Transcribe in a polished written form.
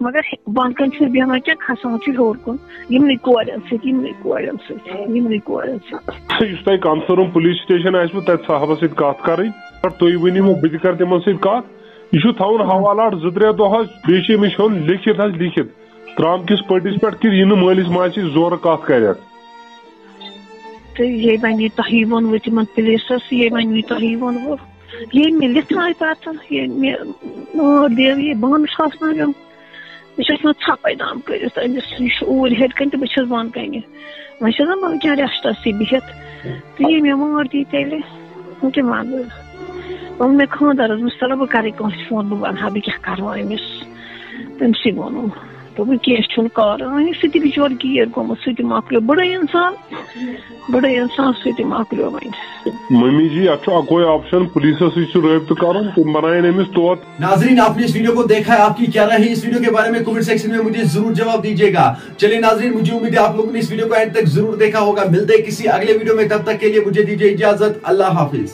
مگر بن کن بیہان کیا کھسان ہور کن کورن سن کانسرم پولیس سٹیشن آسو تت صاحبس ست کت کریں تھی ونو بہ کر تمن ست کت یہ تھون حوالات زٕ ترٛےٚ دۄہ بیٚیہِ أمِس ہیوٚن لیکھِتھ ترام کس پٔٹِس پٮ۪ٹھ کہ یہ مٲلِس ماجہِ سۭتۍ زورٕ کتھ کرٮ۪کھ یہ ونی تھی وونو تمن پولیسس یہ ونی تھی وونو یہ مے لکھنائے پتہ یہ دیو یہ بند آسان بہت ژھپے دام کرت أمس یہ اوٗرۍ ہیٚرِ کَنۍ تہٕ بہٕ چھَس بۄن کَنہِ وۄنۍ چھَس نا وٕنکٮ۪ن ریسٹسٕے بِہِتھ تہٕ یہِ مےٚ مار دی تیٚلہِ وۄنۍ کیٛاہ وَنہٕ بہٕ ووٚن مےٚ خانٛدارَس دوٚپمَس چلو بہٕ کَرے کٲنٛسہِ فون بہٕ وَنہٕ ہا بہٕ کیٛاہ کَرٕ وۄنۍ أمِس تٔمسٕے ووٚنُم دوٚپُن کیٚنٛہہ چھُنہٕ کارٕ وۄنۍ سُہ تہِ بِچور گیٖر گوٚمُت سُہ تہِ مۄکلیو بٕڑٕے اِنسان سُہ تہِ مۄکلیو وۄنۍ ممی جی اتھ اکوے آپشن پولیسس ستۍ رٲبطہٕ کرُن تِم بنائن أمِس توت۔ ناظرین آپ نے اس ویڈیو کو دیکھا ہے، آپ کی کیا رائے ہے اس ویڈیو کے بارے میں کمنٹ سیکشن میں مجھے ضرور جواب دیجیے گا۔ چلیے ناظرین، مجھے امید ہے آپ لوگوں نے اس ویڈیو کو اینڈ تک ضرور دیکھا ہوگا۔ ملتے ہیں کسی اگلے ویڈیو میں، تب تک کے لیے مجھے دیجیے اجازت، اللہ حافظ۔